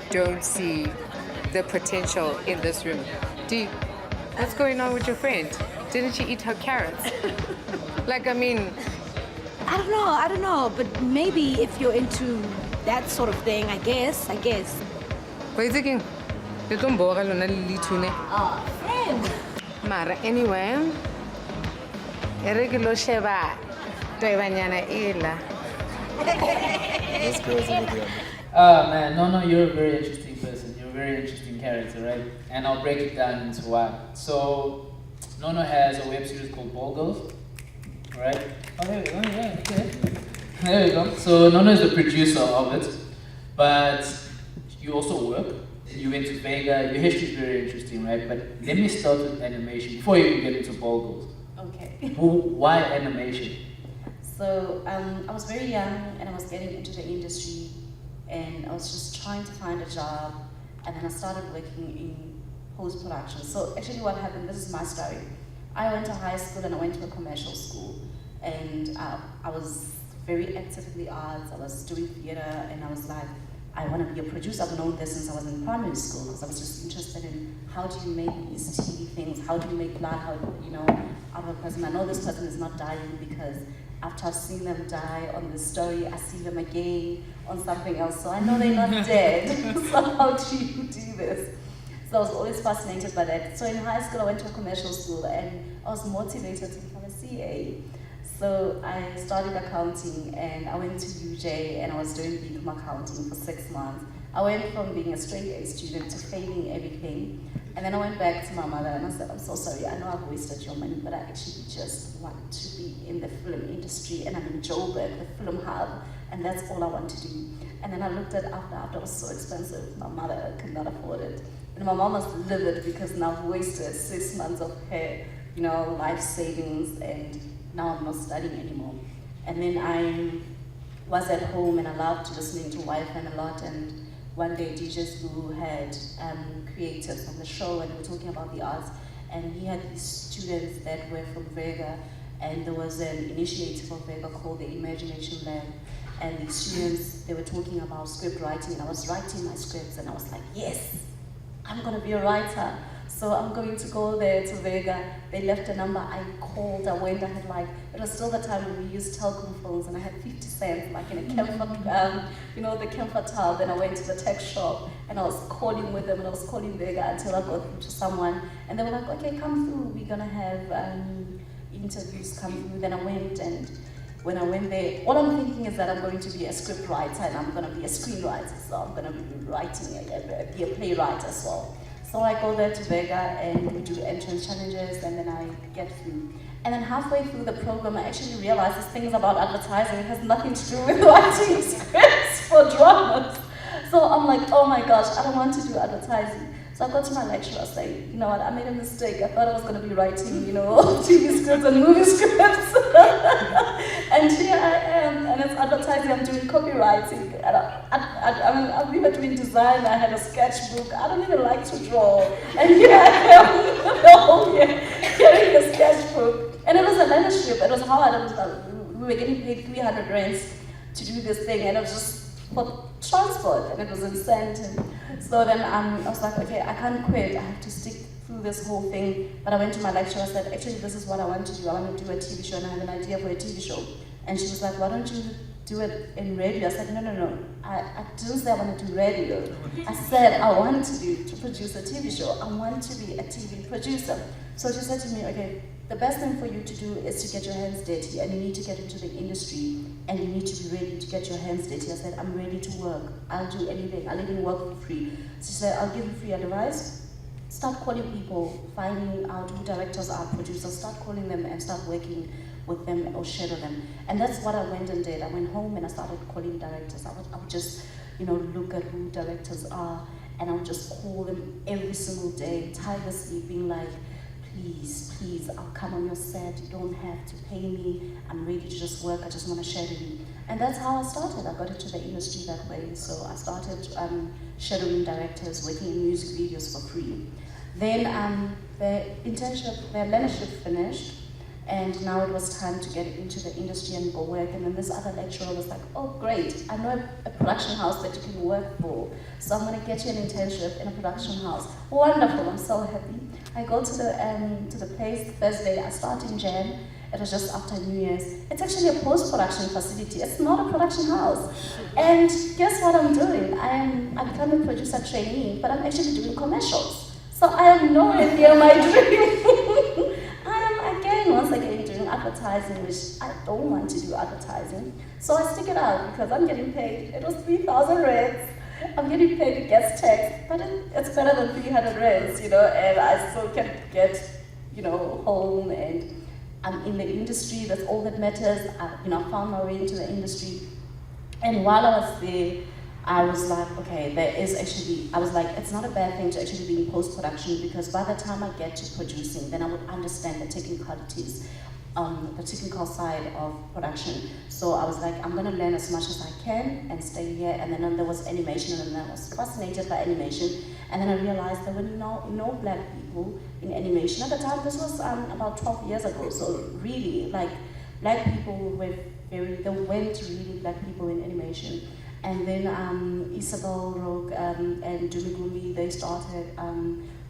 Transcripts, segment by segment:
don't see the potential in this room. Dude, what's going on with your friend? Didn't she eat her carrots? Like, I mean, I don't know, but maybe if you're into that sort of thing, I guess. wait again. Friend. Mara, anyway, This girl's over there. Man, Nono, you're a very interesting person. You're a very interesting character, right? And I'll break it down into why. So, Nono has a web series called Ball Girls, right? Oh, there we go. Yeah, okay. There we go. So, Nono is the producer of it, but you also work. You went to Vega. Your history is very interesting, right? But let me start with animation before you even get into Ball Girls. Okay. Why animation? So I was very young and I was getting into the industry and I was just trying to find a job, and then I started working in post-production. So actually what happened, this is my story. I went to high school and I went to a commercial school, and I was very active in the arts. I was doing theater and I was like, I want to be a producer. I've known this since I was in primary school because I was just interested in how do you make these TV things, how do you make blood, how, out of a person. I know this person is not dying because after I've seen them die on this story, I see them again on something else. So I know they're not dead. So how do you do this? So I was always fascinated by that. So in high school, I went to a commercial school and I was motivated to become a CA. So I studied accounting and I went to UJ and I was doing BCom accounting for 6 months. I went from being a straight A student to failing everything. And then I went back to my mother and I said, I'm so sorry, I know I've wasted your money, but I actually just want to be in the film industry and I'm in Joburg, the film hub, and that's all I want to do. And then I looked at after it was so expensive, my mother could not afford it. And my mom was livid because now I've wasted 6 months of her, life savings, and now I'm not studying anymore. And then I was at home and I loved listening to YFM a lot, and one day DJ Sbu had creatives on the show and we were talking about the arts, and he had these students that were from Vega, and there was an initiative of Vega called the Imagination Lab, and these students, they were talking about script writing, and I was writing my scripts and I was like, yes, I'm gonna be a writer. So I'm going to go there to Vega. They left a number, I called, I went, I had it was still the time when we used telecom phones, and I had 50 cents, in a camphor, the camphor towel. Then I went to the tech shop, and I was calling with them, and I was calling Vega until I got through to someone. And they were like, okay, come through, we're gonna have interviews come through. Then I went, and when I went there, all I'm thinking is that I'm going to be a script writer, and I'm gonna be a screenwriter, so I'm gonna be writing, be a playwright as well. So I go there to Vega and we do entrance challenges, and then I get through. And then halfway through the program, I actually realized this things about advertising. It has nothing to do with writing scripts for dramas. So I'm like, oh my gosh, I don't want to do advertising. So I got to my lecturer saying, you know what, I made a mistake. I thought I was going to be writing, TV scripts and movie scripts. And here I am, and it's advertising. I'm doing copywriting. I'm even doing design. I had a sketchbook. I don't even like to draw. And here I am, the whole year, carrying a sketchbook. And it was a leadership. It was hard. We were getting paid 300 rands to do this thing, and it was just for transport, and it was insane. So then I was like, okay, I can't quit. I have to stick through this whole thing. But I went to my lecturer. I said, actually, this is what I want to do. I want to do a TV show, and I have an idea for a TV show. And she was like, why don't you do it in radio? I said, no. I didn't say I want to do radio. I said I want to produce a TV show. I want to be a TV producer. So she said to me, okay, the best thing for you to do is to get your hands dirty, and you need to get into the industry, and you need to be ready to get your hands dirty. I said, I'm ready to work. I'll do anything. I'll even work for free. She said, I'll give you free advice. Start calling people, finding out who directors are, producers, start calling them and start working with them or shadow them. And that's what I went and did. I went home and I started calling directors. I would just, look at who directors are, and I would just call them every single day, tirelessly, being like, please, I'll come on your set. You don't have to pay me. I'm ready to just work. I just want to shadow you. And that's how I started. I got into the industry that way. So I started shadowing directors, working in music videos for free. Then the internship, the leadership finished, And now it was time to get into the industry and go work. And then this other lecturer was like, oh great, I know a production house that you can work for. So I'm gonna get you an internship in a production house. Wonderful, I'm so happy. I go to the place Thursday, I start in Jan. It was just after New Year's. It's actually a post-production facility. It's not a production house. And guess what I'm doing? I become a producer trainee, but I'm actually doing commercials. So I am nowhere near my dream. Once again doing advertising, which I don't want to do advertising. So I stick it out because I'm getting paid. It was 3,000 rands. I'm getting paid a guest tax, but it's better than 300 rands, you know, and I still can get, you know, home, and I'm in the industry. That's all that matters. I found my way into the industry. And while I was there, I was like, okay, I was like, it's not a bad thing to actually be in post-production, because by the time I get to producing, then I would understand the technicalities, the technical side of production. So I was like, I'm gonna learn as much as I can and stay here. And then there was animation, and then I was fascinated by animation. And then I realized there were no black people in animation. At the time, this was about 12 years ago. So really, like, black people there weren't really black people in animation. And then Isabel Roque and Dumigumi, they started, I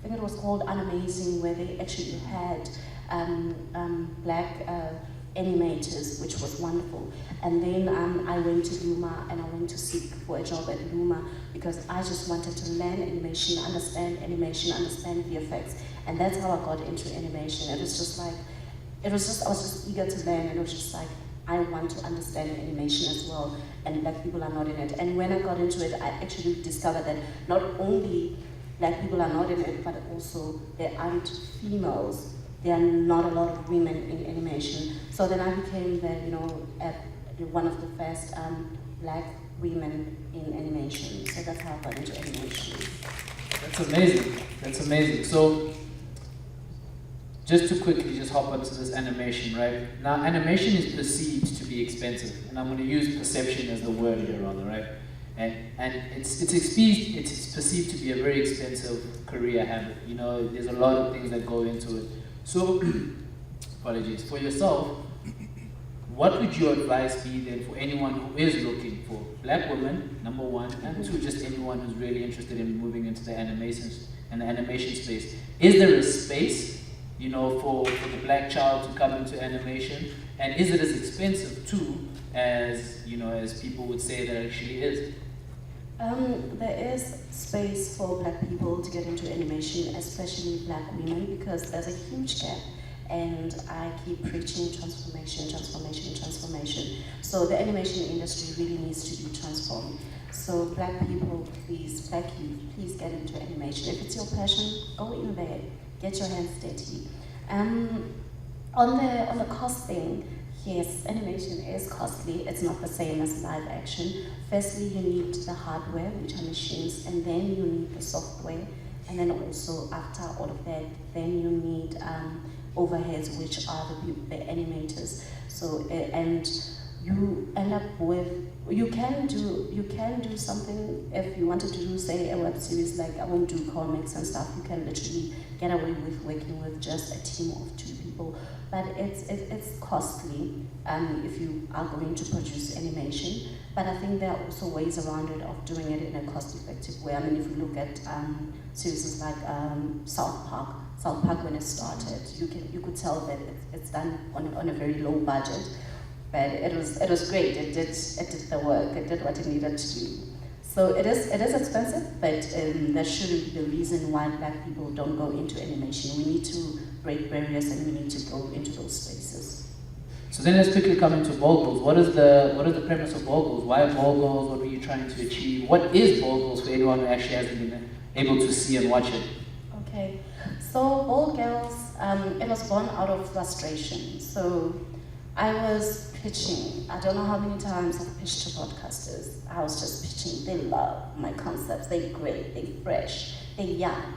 think it was called Unamazing, where they actually had black animators, which was wonderful. And then I went to Luma, and I went to seek for a job at Luma, because I just wanted to learn animation, understand VFX. And that's how I got into animation. It was just like, I was just eager to learn, and it was just like, I want to understand animation as well, and black people are not in it. And when I got into it, I actually discovered that not only black people are not in it, but also there aren't females. There are not a lot of women in animation. So then I became one of the first black women in animation. So that's how I got into animation. That's amazing. That's amazing. So, just to quickly hop onto this animation, right? Now, animation is perceived to be expensive, and I'm going to use perception as the word here, rather, right? And it's perceived to be a very expensive career habit. You know, there's a lot of things that go into it. So, apologies for yourself. What would your advice be then for anyone who is looking for black women, number one, and two, just anyone who's really interested in moving into the animation space? Is there a space, you know, for the black child to come into animation, and is it as expensive too as, you know, as people would say that it actually is? There is space for black people to get into animation, especially black women, because there's a huge gap. And I keep preaching transformation. So the animation industry really needs to be transformed. So black people, please, black youth, please get into animation. If it's your passion, go in there, get your hands dirty. On the cost thing, yes, animation is costly. It's not the same as live action. Firstly, you need the hardware, which are machines, and then you need the software. And then also after all of that, then you need overheads, which are the animators. So and you end up with, you can do something. If you wanted to do, say, a web series, like I won't do comics and stuff, you can literally get away with working with just a team of 2 people. But it's costly if you are going to produce animation. But I think there are also ways around it of doing it in a cost-effective way. I mean, if you look at series like South Park when it started, you could tell that it's done on a very low budget, but it was great. It did the work. It did what it needed to do. So it is expensive, but that shouldn't be the reason why black people don't go into animation. We need to break barriers, and we need to go into those spaces. So then let's quickly come into Bogles. What is the premise of Bogles? Why Bogles? What were you trying to achieve? What is Bogles for anyone who actually hasn't been able to see and watch it? Okay, so Bold Girls, it was born out of frustration. So I was pitching. I don't know how many times I've pitched to broadcasters. I was just pitching. They love my concepts. They're great. They're fresh. They're young.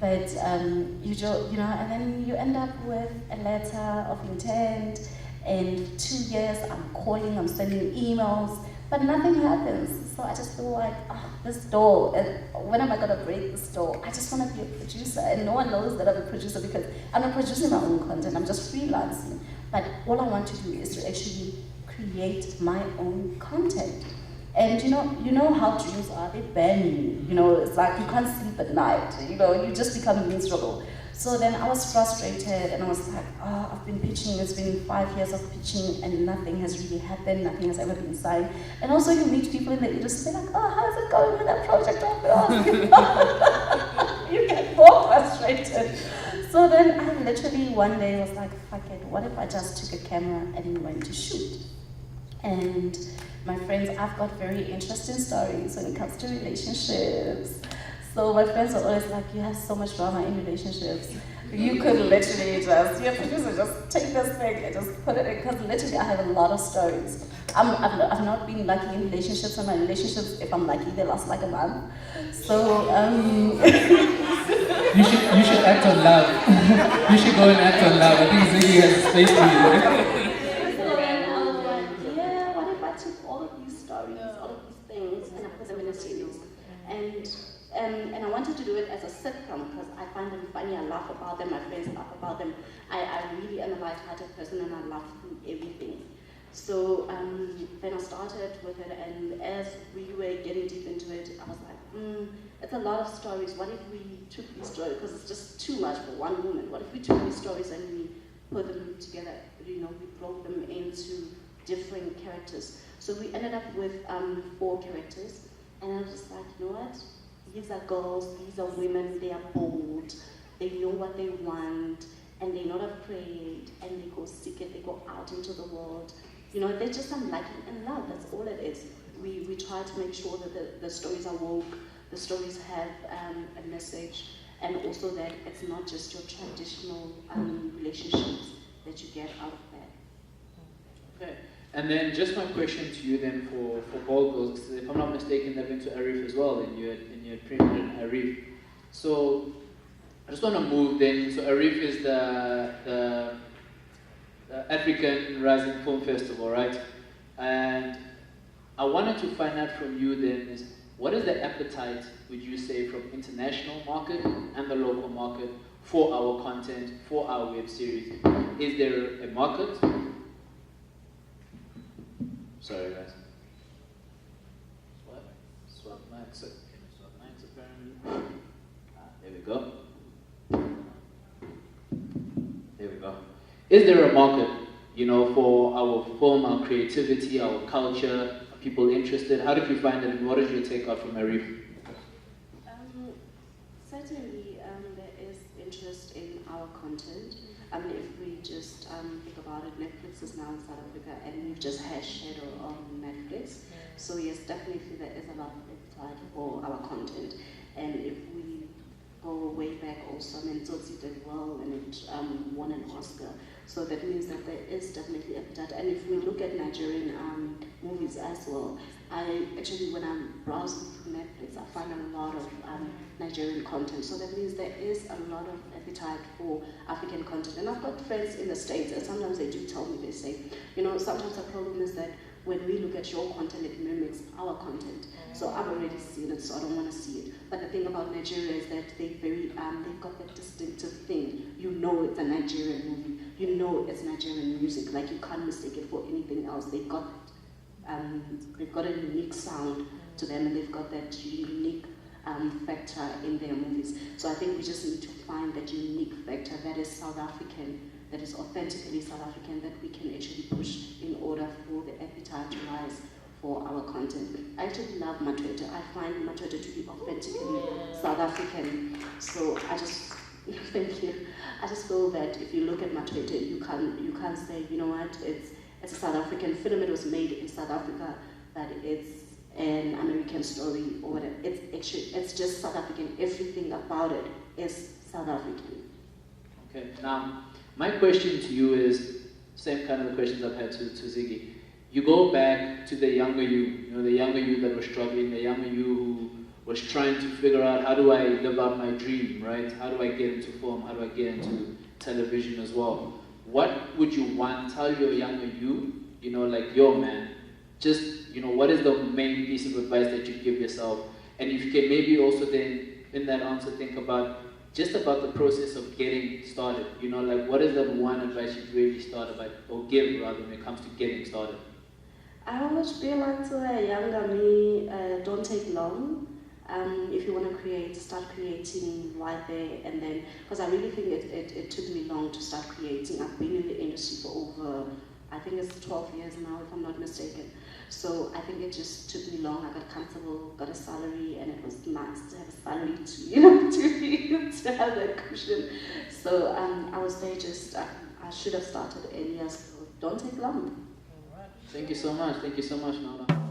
But and then you end up with a letter of intent. And 2 years, I'm calling. I'm sending emails, but nothing happens. So I just feel like, this door. When am I gonna break this door? I just want to be a producer, and no one knows that I'm a producer because I'm not producing my own content. I'm just freelancing. but all I want to do is to actually create my own content. And you know how dreams are, they burn you. It's like you can't sleep at night, you just become miserable. So then I was frustrated and I was like, I've been pitching, it's been 5 years of pitching and nothing has really happened, nothing has ever been signed. And also you meet people in the industry, they're like, how's it going with that project of yours? You get more frustrated. So then I literally one day was like, fuck it, what if I just took a camera and went to shoot? And my friends, I've got very interesting stories when it comes to relationships. So my friends are always like, you have so much drama in relationships. You could literally your producer, just take this thing and just put it in, because literally I have a lot of stories. I've not been lucky in relationships, and my relationships, if I'm lucky, they last like a month. So, You should act on love. You should go and act on love. I think Ziggy has space for you. And I wanted to do it as a sitcom because I find them funny, I laugh about them, my friends laugh about them. I really am a light-hearted person and I laugh through everything. So then I started with it, and as we were getting deep into it, I was like, it's a lot of stories. What if we took these stories, because it's just too much for one woman, what if we took these stories and we put them together, we broke them into different characters. So we ended up with 4 characters, and I was just like, you know what? These are girls, these are women, they are bold, they know what they want, and they're not afraid, and they go seek it, they go out into the world. They're just unlucky in love, that's all it is. We try to make sure that the stories are woke, the stories have a message, and also that it's not just your traditional relationships that you get out of that. Okay. And then just my question to you then for Bold Girls, because if I'm not mistaken, they've been to Arif as well, and you had premiered in Arif. So I just want to move then. So Arif is the African Rising Film Festival, right? And I wanted to find out from you then is, what is the appetite, would you say, from international market and the local market for our content, for our web series? Is there a market? Sorry guys. Swap mics. Swap mics apparently. There we go. There we go. Is there a market, for our film, our creativity, our culture? Are people interested? How did you find it, and what is your take out from Arif? Certainly, there is interest in our content. If we just think about it, Netflix is now in South Africa, and we've just had Shadow on Netflix. So yes, definitely there is a lot of appetite for our content. And if we go way back also, Mzansi did well, and it won an Oscar. So that means that there is definitely appetite. And if we look at Nigerian movies as well, when I'm browsing through Netflix, I find a lot of Nigerian content. So that means there is a lot of appetite for African content. And I've got friends in the States, and sometimes they do tell me, they say, sometimes the problem is that when we look at your content, it mimics our content. So I've already seen it, so I don't want to see it. But the thing about Nigeria is that they've got that distinctive thing. It's a Nigerian movie. It's Nigerian music. Like, you can't mistake it for anything else. They've got a unique sound to them, and they've got that unique factor in their movies. So I think we just need to find that unique factor that is South African, that is authentically South African, that we can actually push in order for the appetite to rise for our content. I actually love Matwete. I find Matwete to be authentically South African. So I just, thank you. I just feel that if you look at Matwete, you can't say, it's a South African film, it was made in South Africa, but it's an American story or whatever. It's just South African. Everything about it is South African. Okay, now my question to you is same kind of the questions I've had to Ziggy. You go back to the younger you, the younger you that was struggling, the younger you who was trying to figure out, how do I live out my dream, right? How do I get into film? How do I get into television as well? What would you tell your younger you, like your man, just, what is the main piece of advice that you give yourself? And if you can maybe also then, in that answer, think about just about the process of getting started. You know, like what is that one advice you'd really start about, or give rather, when it comes to getting started? I would be like to a younger me, don't take long. If you want to create, start creating right there and then, because I really think it took me long to start creating. I've been in the industry for over, I think it's 12 years now, if I'm not mistaken. So I think it just took me long. I got comfortable, got a salary, and it was nice to have a salary to, you know, to have that cushion. So I was there just, I should have started earlier, so don't take long. Thank you so much, Nono.